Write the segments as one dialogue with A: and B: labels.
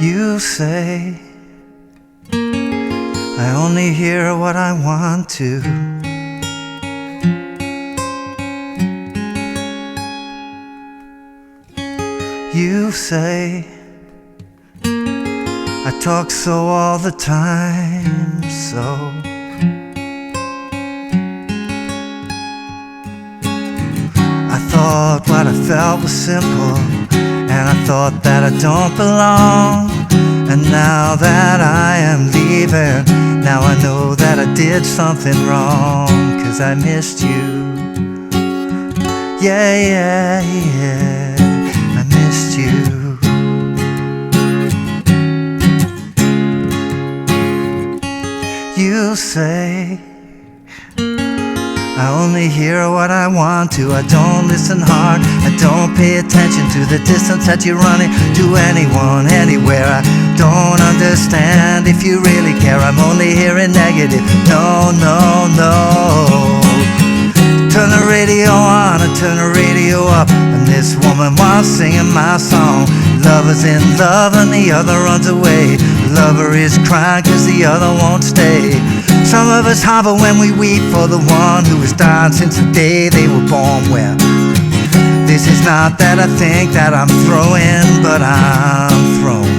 A: You say I only hear what I want to. You say I talk so all the time, so I thought what I felt was simple, and I thought that I don't belong. And now that I am leaving, now I know that I did something wrong, 'cause I missed you. Yeah, yeah, yeah, I missed you. You say I only hear what I want to. I don't listen hard, I don't pay attention to the distance that you're running to anyone, anywhere. I don't understand if you really care. I'm only hearing negative. No, no, no. Turn the radio on and turn the radio up, and this woman was singing my song. Lover's in love and the other runs away. Lover is crying 'cause the other won't stay. Some of us hover when we weep for the one who has died since the day they were born. Well, this is not that I think that I'm throwing, but I'm thrown.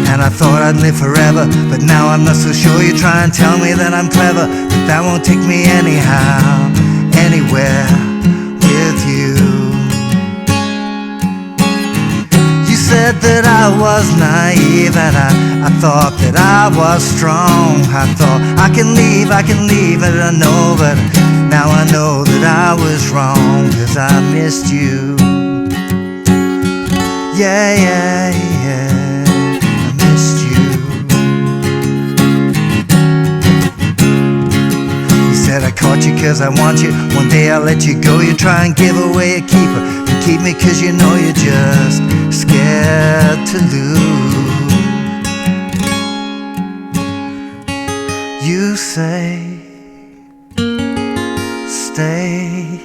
A: And I thought I'd live forever, but now I'm not so sure. You try and tell me that I'm clever, but that won't take me anyhow, anywhere with you. You said that I was naive, and I thought that I was strong. I thought I can leave, and I know, but now I know that I was wrong, 'cause I missed you. Yeah, yeah, yeah, I missed you. You said I caught you 'cause I want you. One day I'll let you go. You try and give away a keeper and keep me 'cause you know you're just scared to lose. You say stay.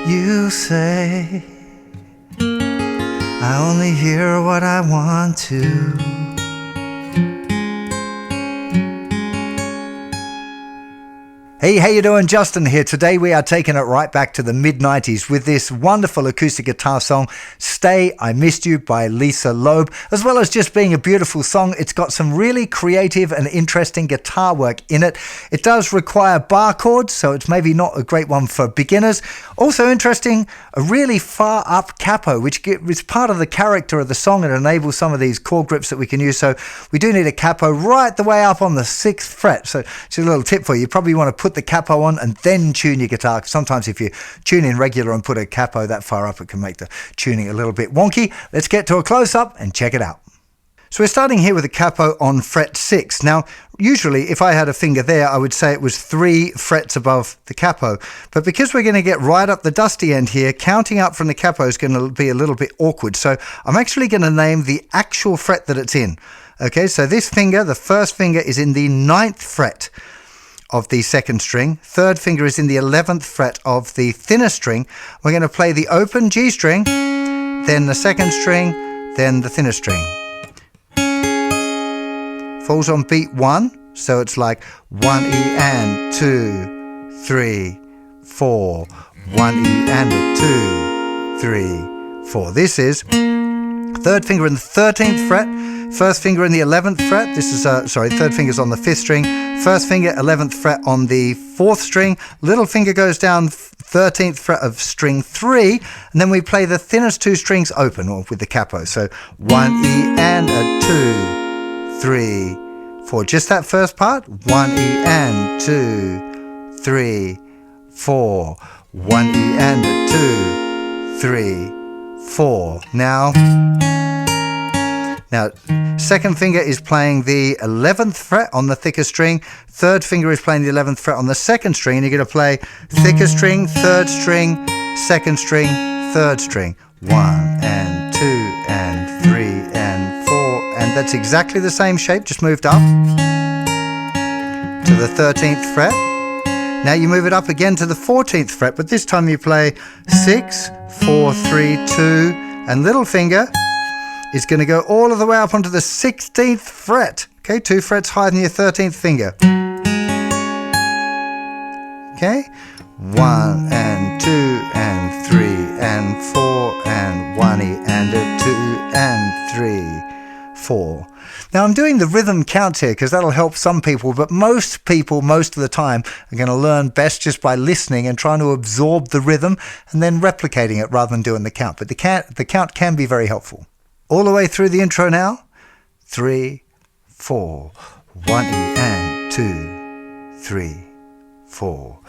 A: You say I only hear what I want to. Hey, how you doing? Justin here. Today we are taking it right back to the mid-90s with this wonderful acoustic guitar song, Stay, I Missed You by Lisa Loeb. As well as just being a beautiful song, it's got some really creative and interesting guitar work in it. It does require bar chords, so it's maybe not a great one for beginners. Also interesting, a really far up capo, which is part of the character of the song and enables some of these chord grips that we can use. So we do need a capo right the way up on the 6th fret. So just a little tip for you. You probably want to put the capo on and then tune your guitar. Sometimes if you tune in regular and put a capo that far up, it can make the tuning a little bit wonky. Let's get to a close-up and check it out. So we're starting here with a capo on fret 6. Now, usually if I had a finger there, I would say it was 3 frets above the capo. But because we're going to get right up the dusty end here, counting up from the capo is going to be a little bit awkward. So I'm actually going to name the actual fret that it's in. Okay, so this finger, the first finger, is in the 9th fret of the 2nd string. 3rd finger is in the 11th fret of the thinner string. We're going to play the open G string, then the 2nd string, then the thinner string. Falls on beat 1, so it's like 1 E and 2, 3, 4, 1 E and a 2, 3, 4. This is 3rd finger in the 13th fret, 1st finger in the 11th fret. This is, 3rd finger's on the 5th string, 1st finger, 11th fret on the 4th string, little finger goes down 13th fret of string 3, and then we play the thinnest 2 strings open, or with the capo. So 1 E and a 2, 3, 4. Just that first part. 1 E and 2, 3, 4. 1 E and a 2, 3, 4. Now, 2nd finger is playing the 11th fret on the thicker string. 3rd finger is playing the 11th fret on the 2nd string, and you're going to play thicker string, 3rd string, 2nd string, 3rd string. 1 and 2 and 3 and 4, and that's exactly the same shape, just moved up to the 13th fret. Now you move it up again to the 14th fret, but this time you play 6, 4, 3, 2, and little finger is going to go all of the way up onto the 16th fret. Okay, 2 frets higher than your 13th finger. Okay, 1 and 2 and 3 and 4 and 1 and a 2 and 3, 4. Now I'm doing the rhythm counts here because that'll help some people, but most people, most of the time, are going to learn best just by listening and trying to absorb the rhythm and then replicating it rather than doing the count. But the count can be very helpful. All the way through the intro now. 3, 4, 1 E and 2, 3, 4,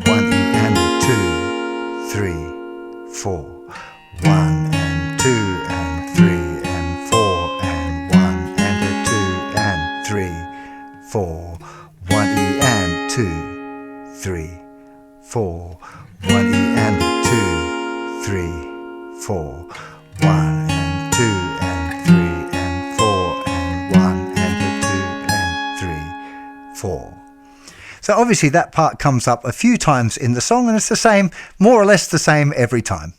A: 1 E and a 2, 3, 4, 1 and 2 and 3 and 4 and 1 and a 2 and 3, 4, 1 E and 2, 3, 4, 1 E and a 2, 3, 4, 1 and 2 and 3 and 4 and 1 and a 2 and 3, 4. So obviously that part comes up a few times in the song, and it's the same, more or less the same every time.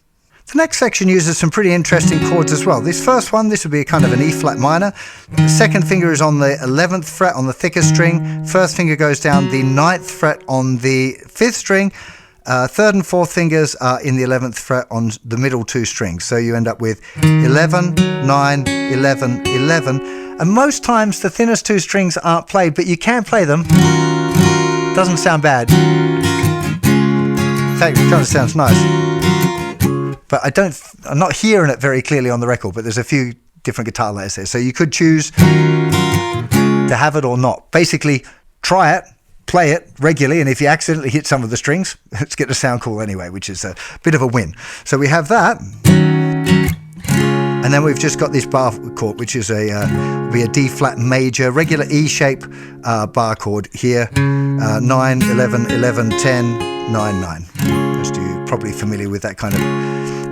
A: The next section uses some pretty interesting chords as well. This first one, this would be a kind of an E flat minor. The second finger is on the 11th fret on the thicker string. First finger goes down the 9th fret on the 5th string. Third and fourth fingers are in the 11th fret on the middle 2 strings. So you end up with 11, 9, 11, 11. And most times the thinnest 2 strings aren't played, but you can play them. Doesn't sound bad. In fact, it kind of sounds nice. But I'm not hearing it very clearly on the record, but there's a few different guitar layers there. So you could choose to have it or not. Basically, try it, play it regularly, and if you accidentally hit some of the strings, it's going to sound cool anyway, which is a bit of a win. So we have that. And then we've just got this bar chord, which is a D flat major, regular E shape bar chord here. 9, 11, 11, 10, 9, 9. Just you're probably familiar with that kind of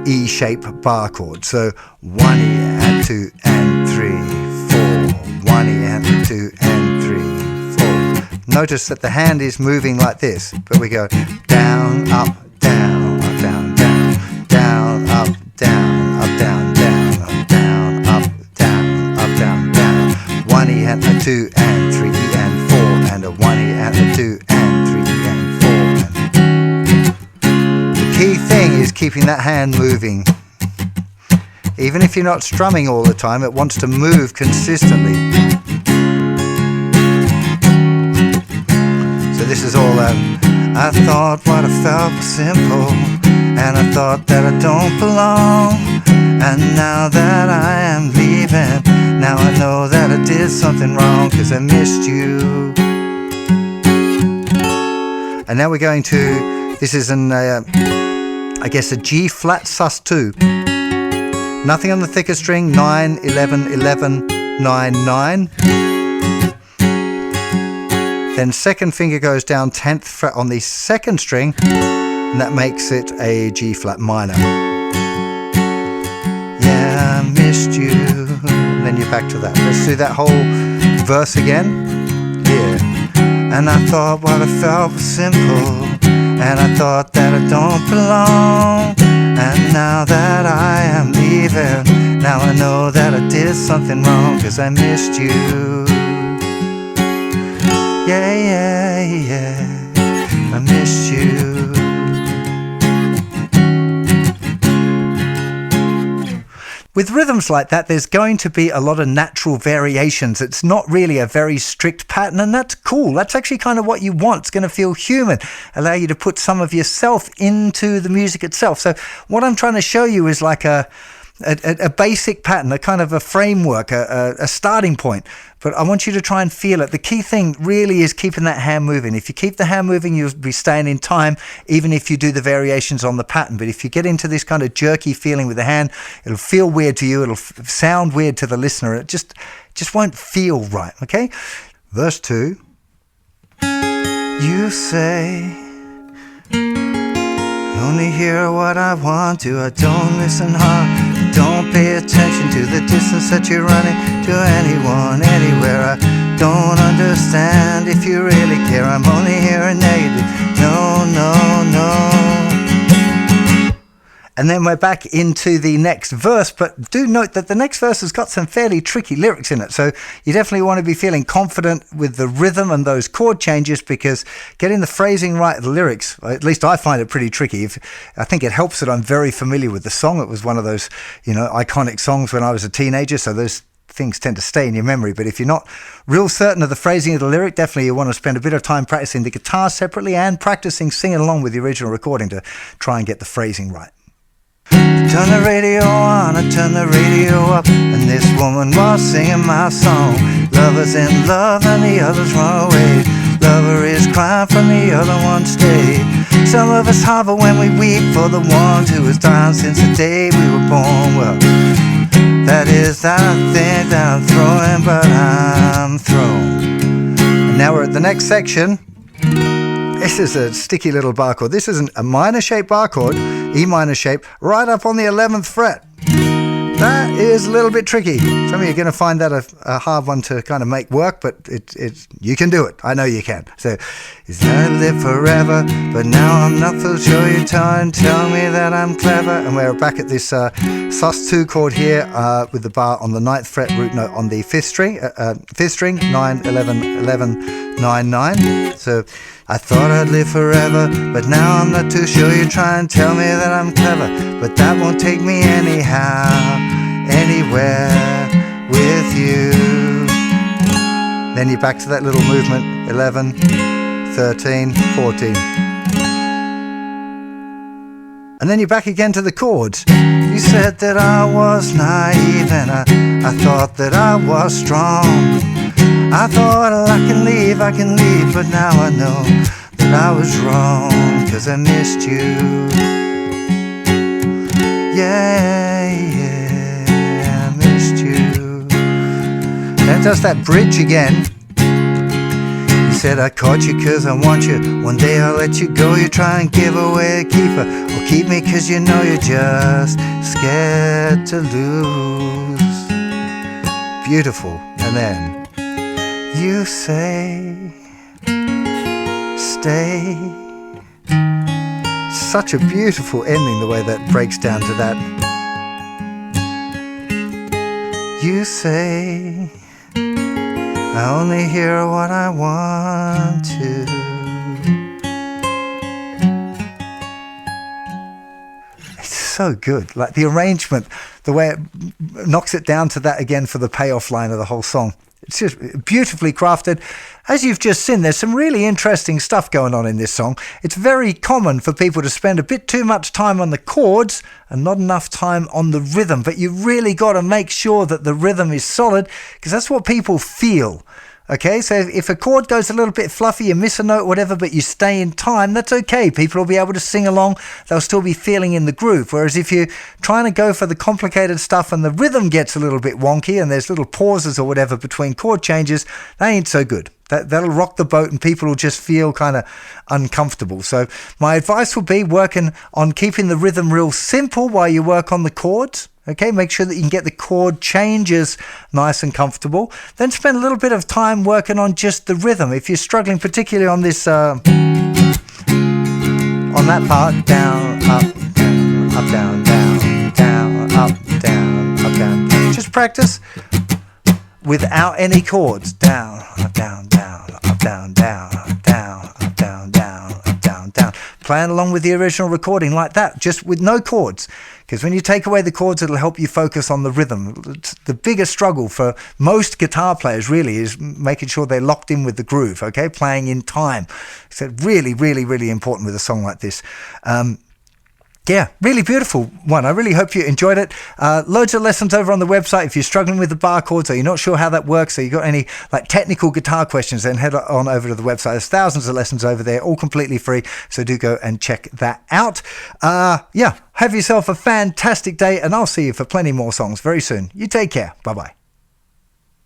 A: E shape bar chord. So 1 E and 2 and 3, 4. 1 E and 2 and 3, 4. Notice that the hand is moving like this, but we go down, up, down, up, down, down, down, up, down, up, down, down, up, down, up, down, up, down, down. 1 E and a 2 and 3 E and 4 and a 1 E and a 2 and 3 E and 4. The key thing is keeping that hand moving. Even if you're not strumming all the time, it wants to move consistently. So this is all I thought what I felt was simple, and I thought that I don't belong. And now that I am leaving, now I know that I did something wrong, 'cause I missed you. And now we're going to, this is an, I guess a G flat sus2. Nothing on the thicker string, 9, 11, 11, 9, 9. Then second finger goes down 10th fret on the second string, and that makes it a G flat minor. Yeah, I missed you. And then you're back to that. Let's do that whole verse again. Yeah. And I thought what I felt was simple, and I thought that I don't belong. And now that I am leaving, now I know that I did something wrong, 'cause I missed you. Yeah, yeah, yeah, I missed you. With rhythms like that, there's going to be a lot of natural variations. It's not really a very strict pattern, and that's cool. That's actually kind of what you want. It's going to feel human, allow you to put some of yourself into the music itself. So what I'm trying to show you is like a basic pattern, a kind of a framework, a starting point. But I want you to try and feel it. The key thing really is keeping that hand moving. If you keep the hand moving, you'll be staying in time, even if you do the variations on the pattern. But if you get into this kind of jerky feeling with the hand, it'll feel weird to you. It'll sound weird to the listener. It just won't feel right, okay? Verse 2. You say, only hear what I want to. I don't listen hard. Don't pay attention to the distance that you're running to anyone, anywhere. I don't understand if you really care. I'm only hearing negative. No, no, no. And then we're back into the next verse, but do note that the next verse has got some fairly tricky lyrics in it. So you definitely want to be feeling confident with the rhythm and those chord changes, because getting the phrasing right of the lyrics, at least I find it pretty tricky. I think it helps that I'm very familiar with the song. It was one of those, iconic songs when I was a teenager. So those things tend to stay in your memory. But if you're not real certain of the phrasing of the lyric, definitely you want to spend a bit of time practicing the guitar separately and practicing singing along with the original recording to try and get the phrasing right. Turn the radio on, I turn the radio up, and this woman was singing my song. Lovers in love and the others run away. Lover is crying from the other one stay. Some of us hover when we weep for the ones who has died since the day we were born. Well, that is that I think that I'm throwing, but I'm thrown. And now we're at the next section. This is a sticky little bar chord. This isn't a minor shape bar chord, E minor shape, right up on the 11th fret. That is a little bit tricky. Some of you are going to find that a hard one to kind of make work, but you can do it. I know you can. So, is that I live forever, but now I'm not so sure you're tell me that I'm clever. And we're back at this sus2 chord here with the bar on the 9th fret, root note on the 5th string, 9, 11, 11, 9, 9. So, I thought I'd live forever, but now I'm not too sure. You try and tell me that I'm clever, but that won't take me anyhow, anywhere with you. Then you're back to that little movement, 11, 13, 14. And then you're back again to the chords. You said that I was naive and I thought that I was strong. I thought I can leave, but now I know that I was wrong, 'cause I missed you. Yeah, I missed you. Then does that bridge again. You said I caught you 'cause I want you. One day I'll let you go. You try and give away a keeper, or keep me 'cause you know you're just scared to lose. Beautiful. And then you say, stay. Such a beautiful ending, the way that breaks down to that. You say, I only hear what I want to. It's so good. Like the arrangement, the way it knocks it down to that again for the payoff line of the whole song. It's just beautifully crafted. As you've just seen, there's some really interesting stuff going on in this song. It's very common for people to spend a bit too much time on the chords and not enough time on the rhythm. But you really got to make sure that the rhythm is solid, because that's what people feel. Okay, so if a chord goes a little bit fluffy, you miss a note, whatever, but you stay in time, that's okay. People will be able to sing along. They'll still be feeling in the groove. Whereas if you're trying to go for the complicated stuff and the rhythm gets a little bit wonky and there's little pauses or whatever between chord changes, that ain't so good. That'll rock the boat and people will just feel kind of uncomfortable. So my advice would be working on keeping the rhythm real simple while you work on the chords. Okay, make sure that you can get the chord changes nice and comfortable. Then spend a little bit of time working on just the rhythm. If you're struggling particularly on this, on that part, down, up, down, up, down, down, down, up, down, up, down, down. Just practice without any chords. Down, up, down, down, up, down, down, down, up, down, down, up, down, down. Playing along with the original recording like that, just with no chords. Because when you take away the chords, it'll help you focus on the rhythm. The biggest struggle for most guitar players really is making sure they're locked in with the groove, okay? Playing in time. So really, really, really important with a song like this. Yeah, really beautiful one. I really hope you enjoyed it. Loads of lessons over on the website. If you're struggling with the bar chords or you're not sure how that works, or you've got any like technical guitar questions, then head on over to the website. There's thousands of lessons over there, all completely free. So do go and check that out. Yeah, have yourself a fantastic day, and I'll see you for plenty more songs very soon. You take care. Bye-bye.